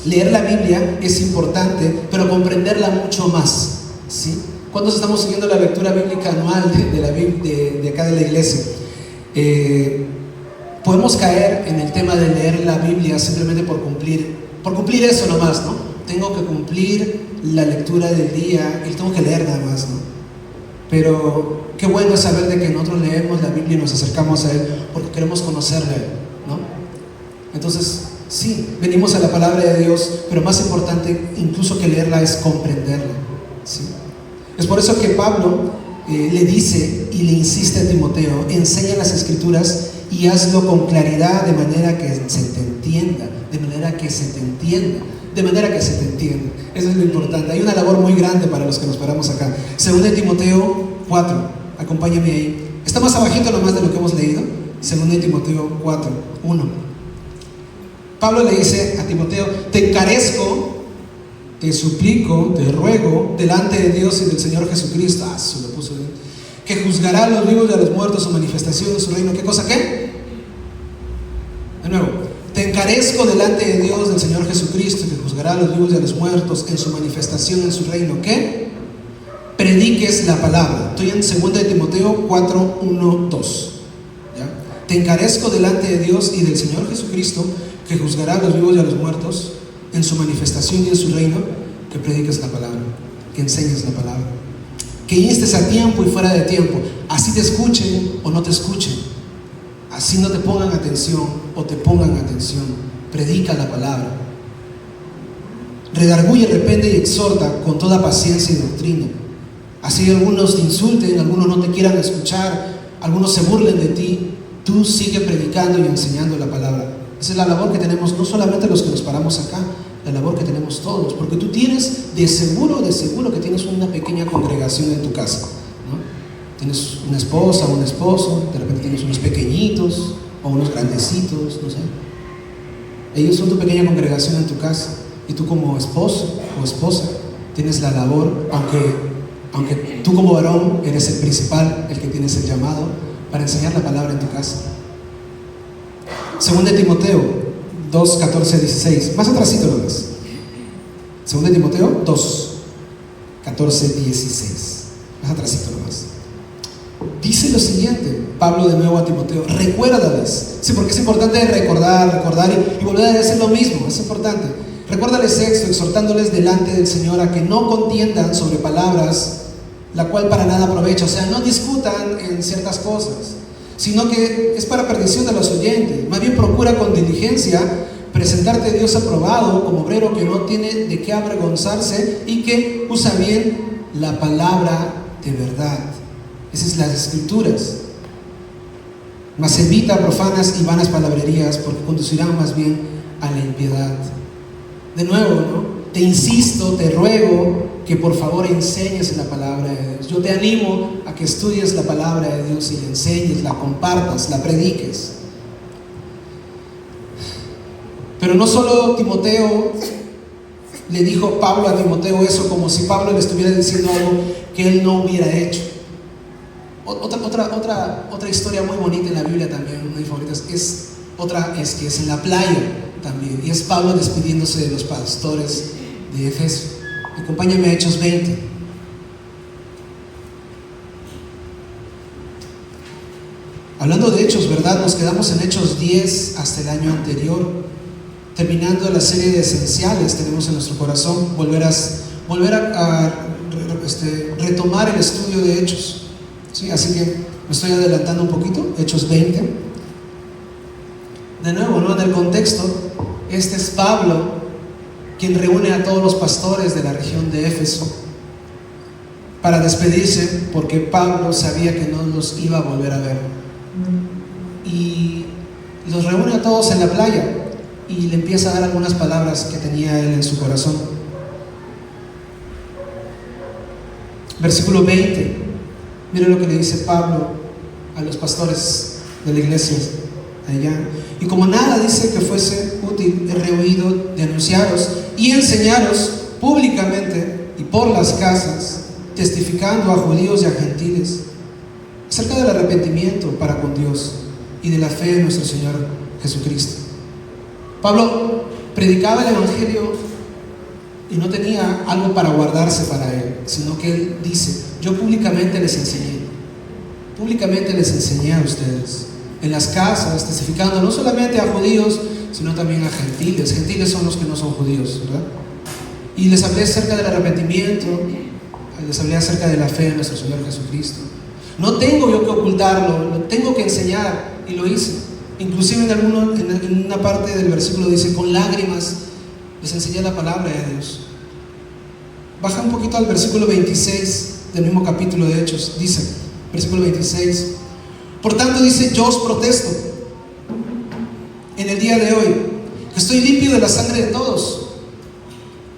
S3: Leer la Biblia es importante, pero comprenderla mucho más, ¿sí? ¿Cuántos estamos siguiendo la lectura bíblica anual de acá de la iglesia? Podemos caer en el tema de leer la Biblia simplemente por cumplir eso nomás, ¿no? Tengo que cumplir la lectura del día y tengo que leer nada más, ¿no? Pero qué bueno es saber de que nosotros leemos la Biblia y nos acercamos a Él porque queremos conocerle, ¿no? Entonces, sí, venimos a la palabra de Dios, pero más importante incluso que leerla es comprenderla, ¿sí? Es por eso que Pablo le dice y le insiste a Timoteo: enseña las Escrituras y hazlo con claridad, de manera que se te entienda, de manera que se te entienda, de manera que se te entienda. Eso es lo importante. Hay una labor muy grande para los que nos paramos acá. 2 Timoteo 4, acompáñame ahí. Está más abajito nomás de lo que hemos leído. 2 Timoteo 4, 1. Pablo le dice a Timoteo: te encarezco, te suplico, te ruego, delante de Dios y del Señor Jesucristo, se lo puso bien, que juzgará a los vivos y a los muertos, su manifestación de su reino. ¿Qué cosa qué? De nuevo, te encarezco delante de Dios, del Señor Jesucristo, que juzgará a los vivos y a los muertos en su manifestación en su reino. ¿Qué? Prediques la palabra. Estoy en 2 Timoteo 4, 1, 2. ¿Ya? Te encarezco delante de Dios y del Señor Jesucristo, que juzgará a los vivos y a los muertos en su manifestación y en su reino, que prediques la palabra, que enseñes la palabra, que instes a tiempo y fuera de tiempo, así te escuchen o no te escuchen, así no te pongan atención o te pongan atención. Predica la palabra. Redarguye, reprende y exhorta con toda paciencia y doctrina. Así algunos te insulten, algunos no te quieran escuchar, algunos se burlen de ti, tú sigue predicando y enseñando la palabra. Esa es la labor que tenemos, no solamente los que nos paramos acá, la labor que tenemos todos, porque tú tienes de seguro que tienes una pequeña congregación en tu casa, ¿no? Tienes una esposa o un esposo, de repente tienes unos pequeñitos o unos grandecitos, no sé. Ellos son tu pequeña congregación en tu casa, y tú como esposo o esposa tienes la labor, aunque tú como varón eres el principal, el que tienes el llamado para enseñar la palabra en tu casa. 2 Timoteo 2, 14, 16. Más atrásito lo ves. 2 Timoteo 2, 14, 16. Más atrásito lo ves. Dice lo siguiente, Pablo de nuevo a Timoteo: recuérdales. Sí, porque es importante recordar y volver a decir lo mismo, es importante. Recuérdales esto, exhortándoles delante del Señor a que no contiendan sobre palabras, la cual para nada aprovecha. O sea, no discutan en ciertas cosas, sino que es para perdición de los oyentes. Más bien procura con diligencia presentarte a Dios aprobado, como obrero que no tiene de qué avergonzarse y que usa bien la palabra de verdad. Esas son las Escrituras. Mas evita profanas y vanas palabrerías, porque conducirán más bien a la impiedad. De nuevo, ¿no? Te insisto, te ruego que por favor enseñes la palabra de Dios. Yo te animo a que estudies la palabra de Dios y la enseñes, la compartas, la prediques. Pero no solo Timoteo le dijo Pablo a Timoteo eso, como si Pablo le estuviera diciendo algo que él no hubiera hecho. Otra historia muy bonita en la Biblia también, una de mis favoritas, es que es en la playa también, y es Pablo despidiéndose de los pastores de Efeso. Acompáñame a Hechos 20. Hablando de Hechos, ¿verdad? Nos quedamos en Hechos 10 hasta el año anterior, terminando la serie de esenciales. Tenemos en nuestro corazón volver a retomar el estudio de Hechos, ¿sí? Así que me estoy adelantando un poquito. Hechos 20. De nuevo, ¿no? En el contexto, este es Pablo quien reúne a todos los pastores de la región de Éfeso para despedirse, porque Pablo sabía que no los iba a volver a ver, y los reúne a todos en la playa y le empieza a dar algunas palabras que tenía él en su corazón. Versículo 20. Miren lo que le dice Pablo a los pastores de la iglesia allá. Y como nada dice que fuese útil he rehuido de anunciaros y enseñaros públicamente y por las casas, testificando a judíos y a gentiles acerca del arrepentimiento para con Dios y de la fe en nuestro Señor Jesucristo. Pablo predicaba el Evangelio y no tenía algo para guardarse para él, sino que él dice: yo públicamente les enseñé a ustedes, en las casas, testificando no solamente a judíos, sino también a gentiles. Gentiles son los que no son judíos, ¿verdad? Y les hablé acerca del arrepentimiento, les hablé acerca de la fe en nuestro Señor Jesucristo. No tengo yo que ocultarlo, lo tengo que enseñar, y lo hice. Inclusive en una parte del versículo dice: con lágrimas les enseñé la palabra de Dios. Baja un poquito al versículo 26 del mismo capítulo de Hechos. Dice, versículo 26: por tanto, dice, yo os protesto en el día de hoy que estoy limpio de la sangre de todos,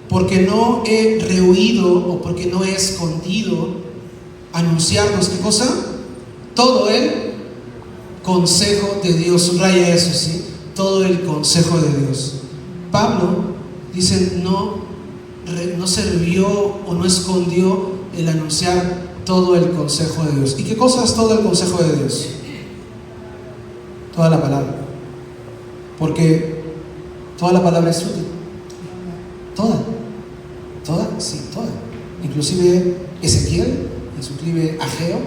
S3: porque no he rehuido o porque no he escondido anunciarnos, ¿qué cosa? Todo el consejo de Dios. Subraya eso, ¿sí? Todo el consejo de Dios. Pablo dice: no se rehuió o no escondió el anunciar todo el consejo de Dios. ¿Y qué cosa es todo el consejo de Dios? Toda la palabra. Porque toda la palabra es útil. Toda, sí, toda. Inclusive Ezequiel, inclusive Ageo,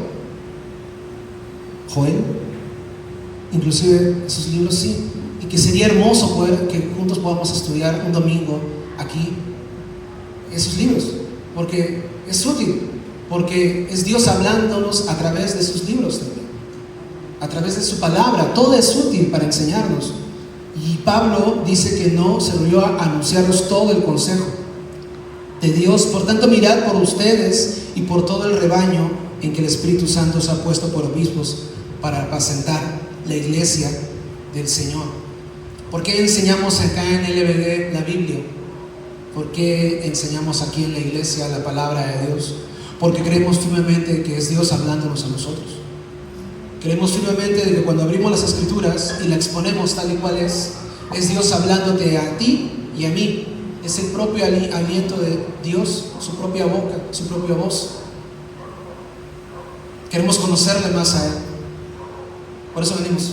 S3: Joel, inclusive esos libros, sí. Y que sería hermoso poder que juntos podamos estudiar un domingo aquí esos libros, porque es útil, porque es Dios hablándonos a través de sus libros también, a través de su palabra. Todo es útil para enseñarnos. Y Pablo dice que no se volvió a anunciarnos todo el consejo de Dios. Por tanto, mirad por ustedes y por todo el rebaño en que el Espíritu Santo os ha puesto por obispos para apacentar la iglesia del Señor. ¿Por qué enseñamos acá en LBD la Biblia? ¿Por qué enseñamos aquí en la iglesia la palabra de Dios? Porque creemos firmemente que es Dios hablándonos a nosotros. Creemos firmemente de que cuando abrimos las Escrituras y la exponemos tal y cual es Dios hablándote a ti y a mí. Es el propio aliento de Dios, su propia boca, su propia voz. Queremos conocerle más a Él. Por eso venimos.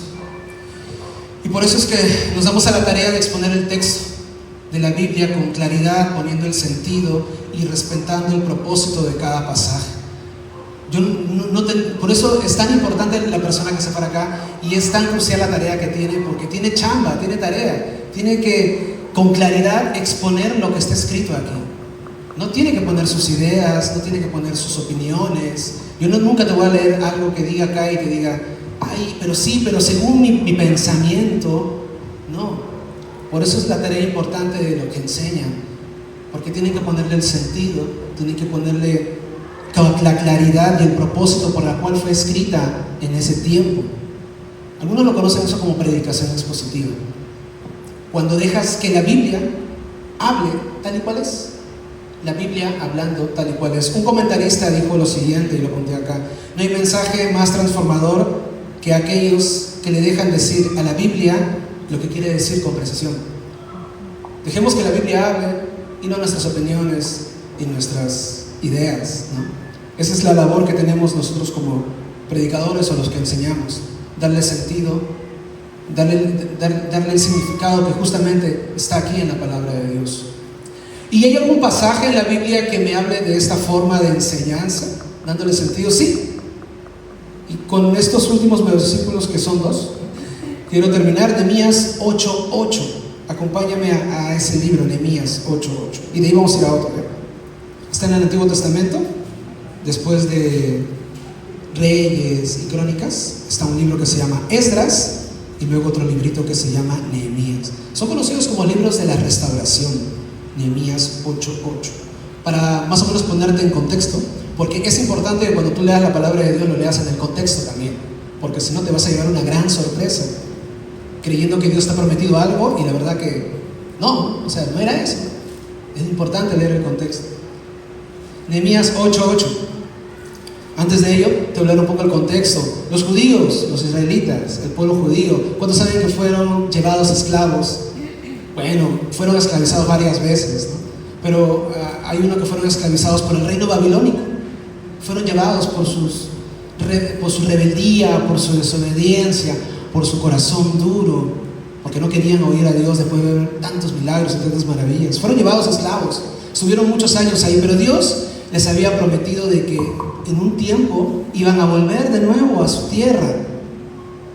S3: Y por eso es que nos damos a la tarea de exponer el texto de la Biblia con claridad, poniendo el sentido y respetando el propósito de cada pasaje. Por eso es tan importante la persona que se para acá, y es tan crucial la tarea que tiene, porque tiene chamba, tiene tarea, tiene que con claridad exponer lo que está escrito aquí. No tiene que poner sus ideas, no tiene que poner sus opiniones. Yo nunca te voy a leer algo que diga acá y que diga: ay, pero sí, pero según mi pensamiento. No. Por eso es la tarea importante de lo que enseñan, porque tienen que ponerle el sentido, tienen que ponerle la claridad y el propósito por la cual fue escrita en ese tiempo. Algunos lo conocen eso como predicación expositiva. Cuando dejas que la Biblia hable tal y cual es. La Biblia hablando tal y cual es. Un comentarista dijo lo siguiente, y lo apunté acá: no hay mensaje más transformador que aquellos que le dejan decir a la Biblia lo que quiere decir con precisión. Dejemos que la Biblia hable y no nuestras opiniones y nuestras ideas, ¿no? Esa es la labor que tenemos nosotros como predicadores o los que enseñamos: darle sentido, darle el significado que justamente está aquí en la palabra de Dios. ¿Y hay algún pasaje en la Biblia que me hable de esta forma de enseñanza, dándole sentido? Sí. Y con estos últimos versículos, que son 2, quiero terminar. Nehemías 8:8. Acompáñame a ese libro, Nehemías 8:8. Y de ahí vamos a ir a otro. Está en el Antiguo Testamento. Después de Reyes y Crónicas está un libro que se llama Esdras, y luego otro librito que se llama Nehemías. Son conocidos como libros de la restauración. Nehemías 8:8. Para más o menos ponerte en contexto, porque es importante que cuando tú leas la palabra de Dios lo leas en el contexto también, porque si no te vas a llevar una gran sorpresa creyendo que Dios te ha prometido algo y la verdad que no, o sea, no era eso. Es importante leer el contexto. Nehemías 8:8. Antes de ello, te hablaré un poco del contexto. Los judíos, los israelitas, el pueblo judío, ¿cuántos saben que fueron llevados esclavos Bueno, fueron esclavizados varias veces, ¿no? Pero hay uno que fueron esclavizados por el reino babilónico. Fueron llevados por su rebeldía, por su desobediencia, por su corazón duro, porque no querían oír a Dios después de ver tantos milagros y tantas maravillas. Fueron llevados esclavos, estuvieron muchos años ahí, pero Dios les había prometido de que en un tiempo iban a volver de nuevo a su tierra.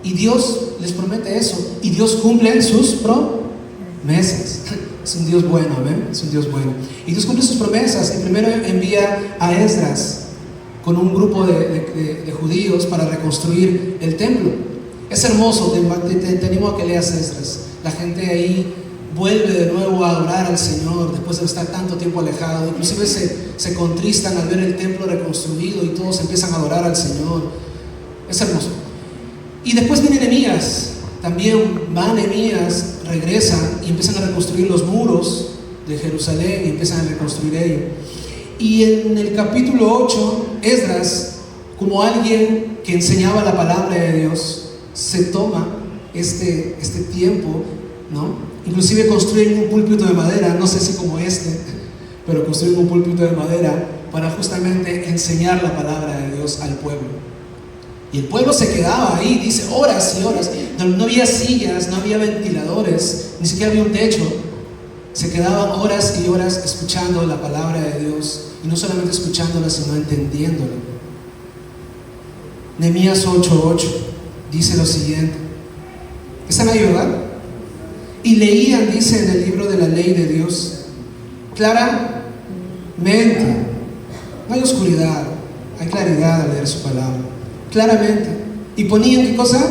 S3: Y Dios les promete eso, y Dios cumple sus promesas. Es un Dios bueno, ¿ven? Es un Dios bueno. Y Dios cumple sus promesas, y primero envía a Esdras con un grupo de judíos para reconstruir el templo. Es hermoso, te animo a que leas Esdras. La gente ahí vuelve de nuevo a adorar al Señor después de estar tanto tiempo alejado. Inclusive se contristan al ver el templo reconstruido y todos empiezan a adorar al Señor. Es hermoso. Y después viene Nehemías. También va Nehemías, regresa y empiezan a reconstruir los muros de Jerusalén y empiezan a reconstruir ello. Y en el capítulo 8, Esdras, como alguien que enseñaba la palabra de Dios, se toma este tiempo, ¿no? Inclusive construyen un púlpito de madera, no sé si como pero construyen un púlpito de madera para justamente enseñar la palabra de Dios al pueblo. Y el pueblo se quedaba ahí, dice, horas y horas. No había sillas, no había ventiladores, ni siquiera había un techo. Se quedaban horas y horas escuchando la palabra de Dios, y no solamente escuchándola, sino entendiéndola. Nehemías 8:8 dice lo siguiente. ¿Están ahí, verdad? Y leían, dice en el libro de la ley de Dios, claramente. No hay oscuridad, hay claridad al leer su palabra. Claramente. Y ponían, ¿qué cosa?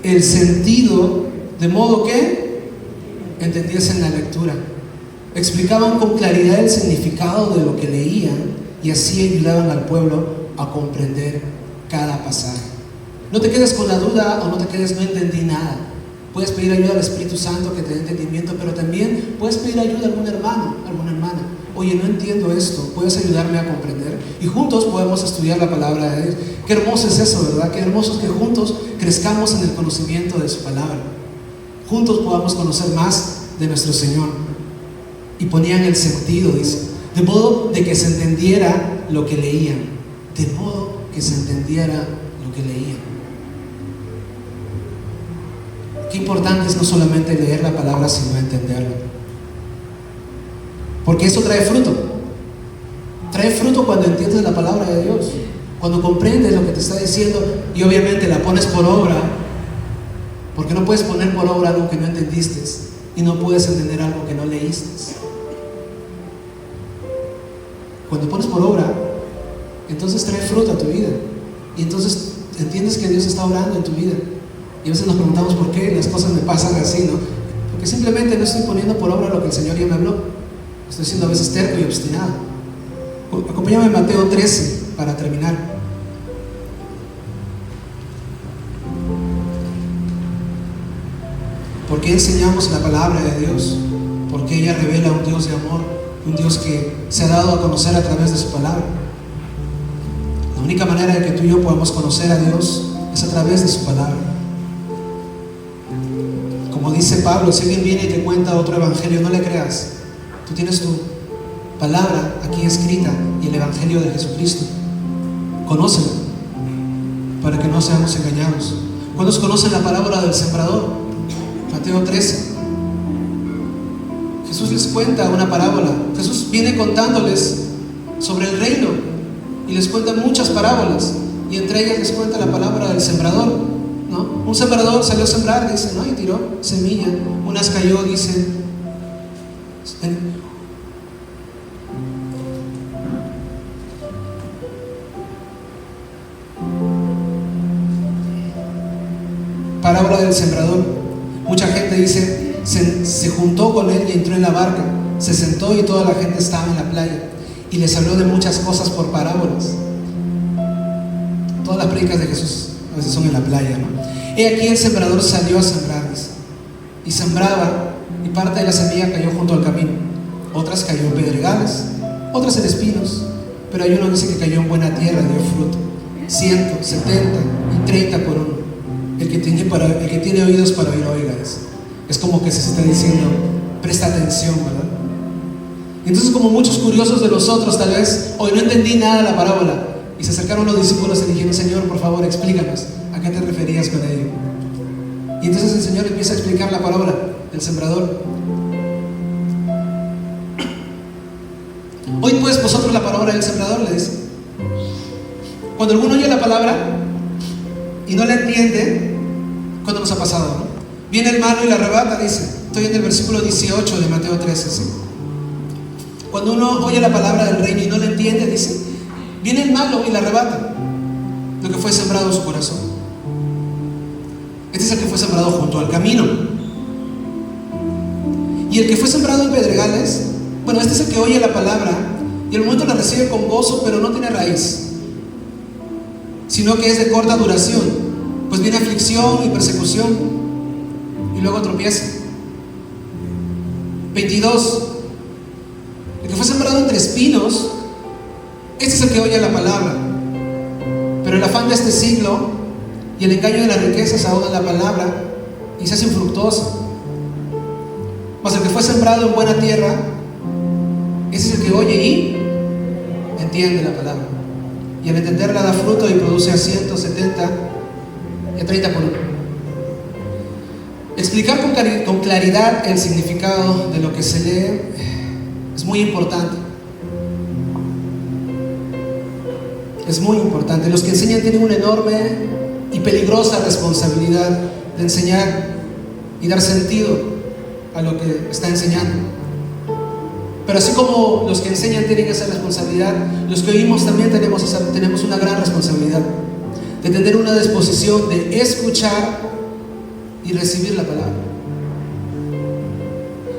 S3: El sentido, de modo que entendiesen la lectura. Explicaban con claridad el significado de lo que leían, y así ayudaban al pueblo a comprender cada pasaje. No te quedes con la duda, o no te quedes, no entendí nada. Puedes pedir ayuda al Espíritu Santo que te dé entendimiento, pero también puedes pedir ayuda a algún hermano, alguna hermana. Oye, no entiendo esto, ¿puedes ayudarme a comprender? Y juntos podemos estudiar la palabra de Dios. Qué hermoso es eso, ¿verdad? Qué hermoso es que juntos crezcamos en el conocimiento de su palabra. Juntos podamos conocer más de nuestro Señor. Y ponían el sentido, dice, de modo de que se entendiera lo que leían. De modo que se entendiera lo que leían. Qué importante es no solamente leer la palabra, sino entenderla. Porque eso trae fruto. Trae fruto cuando entiendes la palabra de Dios, cuando comprendes lo que te está diciendo y obviamente la pones por obra. Porque no puedes poner por obra algo que no entendiste, y no puedes entender algo que no leíste. Cuando pones por obra, entonces trae fruto a tu vida, y entonces entiendes que Dios está obrando en tu vida. Y a veces nos preguntamos por qué las cosas me pasan así, ¿no? Porque simplemente no estoy poniendo por obra lo que el Señor ya me habló. Estoy siendo a veces terco y obstinado. Acompáñame en Mateo 13 para terminar. ¿Por qué enseñamos la palabra de Dios? Porque ella revela un Dios de amor, un Dios que se ha dado a conocer a través de su palabra. La única manera de que tú y yo podamos conocer a Dios es a través de su palabra. Como dice Pablo, si alguien viene y te cuenta otro evangelio, no le creas. Tú tienes tu palabra aquí escrita y el evangelio de Jesucristo. Conócelo para que no seamos engañados. ¿Cuántos conocen la parábola del sembrador? Mateo 13. Jesús les cuenta una parábola. Jesús viene contándoles sobre el reino y les cuenta muchas parábolas, y entre ellas les cuenta la parábola del sembrador, ¿no? Un sembrador salió a sembrar, dice, ¿no? Y tiró semilla. Unas cayó, dice, parábola del sembrador. Mucha gente dice, se juntó con él y entró en la barca, se sentó y toda la gente estaba en la playa, y les habló de muchas cosas por parábolas. Todas las predicas de Jesús a veces son en la playa, ¿no? He aquí el sembrador salió a sembrar, dice, y sembraba, y parte de la semilla cayó junto al camino, otras cayó en pedregales, otras en espinos, pero hay uno que dice que cayó en buena tierra y dio fruto, 100, 70 y 30 por uno. El que tiene oídos para oír, oiga. Es como que se está diciendo, presta atención, ¿verdad? Entonces, como muchos curiosos de nosotros, tal vez hoy no entendí nada de la parábola, y se acercaron los discípulos y le dijeron: Señor, por favor, explícanos, ¿a qué te referías con ello? Y entonces el Señor empieza a explicar la parábola del sembrador. Hoy pues vosotros la parábola del sembrador, le dice. Cuando alguno oye la palabra y no la entiende, ¿cuándo nos ha pasado, no? Viene el malo y la arrebata, dice. Estoy en el versículo 18 de Mateo 13, ¿sí? Cuando uno oye la palabra del reino y no la entiende, dice, viene el malo y la arrebata lo que fue sembrado en su corazón. Este es el que fue sembrado junto al camino. Y el que fue sembrado en pedregales, bueno, este es el que oye la palabra y al momento la recibe con gozo, pero no tiene raíz, sino que es de corta duración, pues viene aflicción y persecución y luego tropieza. 22. El que fue sembrado entre espinos, este es el que oye la palabra, pero el afán de este siglo y el engaño de las riquezas ahogan la palabra y se hace infructuosa. Mas el que fue sembrado en buena tierra, ese es el que oye y entiende la palabra, y al entenderla da fruto y produce a 170 y a 30 por uno. Explicar con claridad el significado de lo que se lee es muy importante. Es muy importante. Los que enseñan tienen una enorme y peligrosa responsabilidad de enseñar y dar sentido a lo que está enseñando. Pero así como los que enseñan tienen esa responsabilidad, los que oímos también tenemos una gran responsabilidad de tener una disposición de escuchar y recibir la palabra.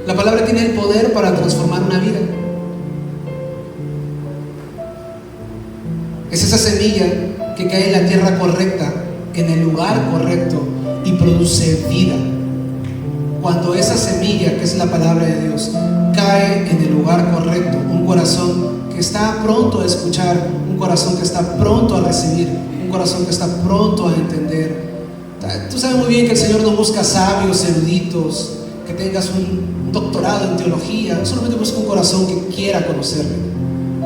S3: La palabra tiene el poder para transformar una vida. Es esa semilla que cae en la tierra correcta, en el lugar correcto, y produce vida. Cuando esa semilla, que es la palabra de Dios, cae en el lugar correcto, un corazón que está pronto a escuchar, un corazón que está pronto a recibir, un corazón que está pronto a entender. Tú sabes muy bien que el Señor no busca sabios, eruditos, que tengas un doctorado en teología. Solamente busca un corazón que quiera conocerle.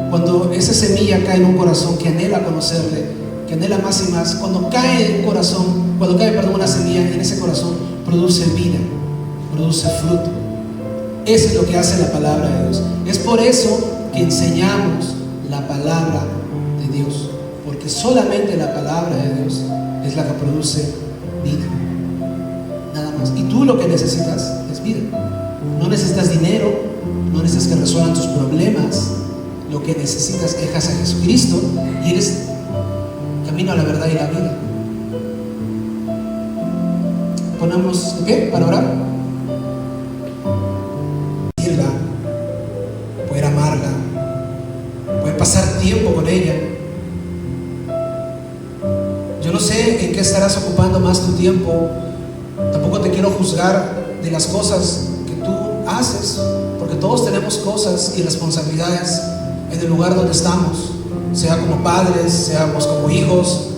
S3: Cuando esa semilla cae en un corazón que anhela conocerle, que anhela más y más, cuando cae una semilla en ese corazón, produce vida, produce fruto. Eso es lo que hace la palabra de Dios. Es por eso que enseñamos la palabra de Dios, porque solamente la palabra de Dios es la que produce vida, nada más. Y tú lo que necesitas es vida. No necesitas dinero, no necesitas que resuelvan tus problemas. Lo que necesitas es dejas a Jesucristo y eres camino a la verdad y la vida. Ponemos de pie para orar. Poder amarla, poder pasar tiempo con ella. Yo no sé en qué estarás ocupando más tu tiempo. Tampoco te quiero juzgar de las cosas que tú haces, porque todos tenemos cosas y responsabilidades en el lugar donde estamos, sea como padres, seamos como hijos.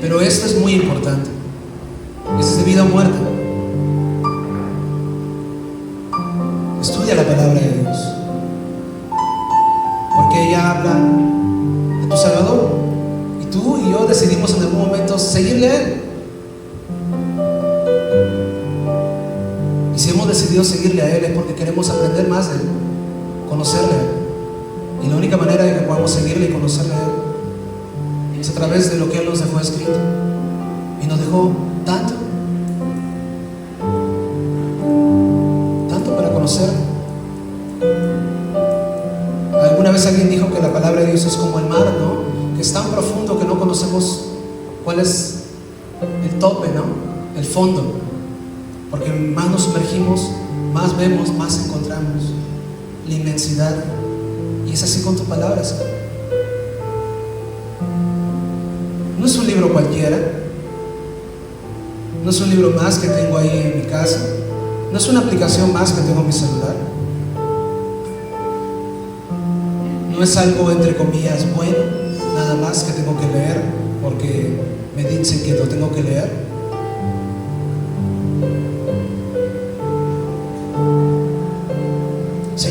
S3: Pero esto es muy importante. Esto es de vida o muerte. Estudia la palabra de Dios, porque ella habla de tu Salvador, y tú y yo decidimos en algún momento seguirle a Él. Y si hemos decidido seguirle a Él es porque queremos aprender más de Él, conocerle a Él. Y la única manera de que podamos seguirle y conocerle a Él es a través de lo que Él nos dejó escrito. Y nos dejó tanto para conocerle. Alguna vez alguien dijo que la palabra de Dios es como el mar, ¿no? Que es tan profundo que no conocemos cuál es el tope, ¿no? El fondo. Porque más nos sumergimos, más vemos, más encontramos la inmensidad. Y es así con tu palabra, Señor. No es un libro cualquiera, no es un libro más que tengo ahí en mi casa, no es una aplicación más que tengo en mi celular, no es algo entre comillas bueno, nada más que tengo que leer porque me dicen que lo tengo que leer.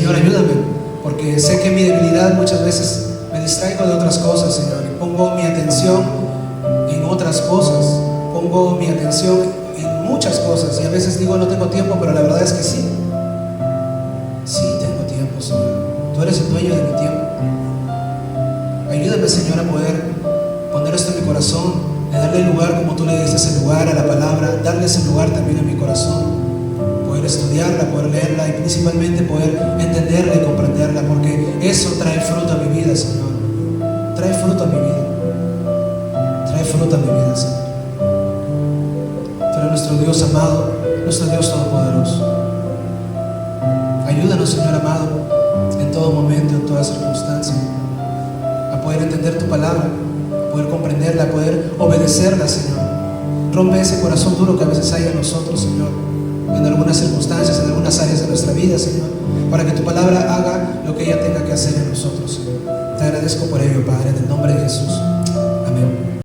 S3: Señor, ayúdame, porque sé que mi debilidad muchas veces me distraigo de otras cosas, Señor, y pongo mi atención en otras cosas, pongo mi atención en muchas cosas, y a veces digo no tengo tiempo, pero la verdad es que sí. Sí tengo tiempo, Señor. Tú eres el dueño de mi tiempo. Ayúdame, Señor, a poder poner esto en mi corazón, de darle lugar como tú le diste ese lugar a la palabra, darle ese lugar también en mi corazón, poder estudiarla, poder leerla y principalmente poder entenderla y comprenderla, porque eso trae fruto a mi vida, Señor. Trae fruto a mi vida. Trae fruto a mi vida, Señor. Tú eres nuestro Dios amado, nuestro Dios todopoderoso. Ayúdanos, Señor amado, en todo momento, en toda circunstancia, a poder entender tu palabra, a poder comprenderla, a poder obedecerla, Señor. Rompe ese corazón duro que a veces hay en nosotros, Señor, en algunas circunstancias, en algunas áreas de nuestra vida, Señor, para que tu palabra haga lo que ella tenga que hacer en nosotros, Señor. Te agradezco por ello, Padre, en el nombre de Jesús. Amén.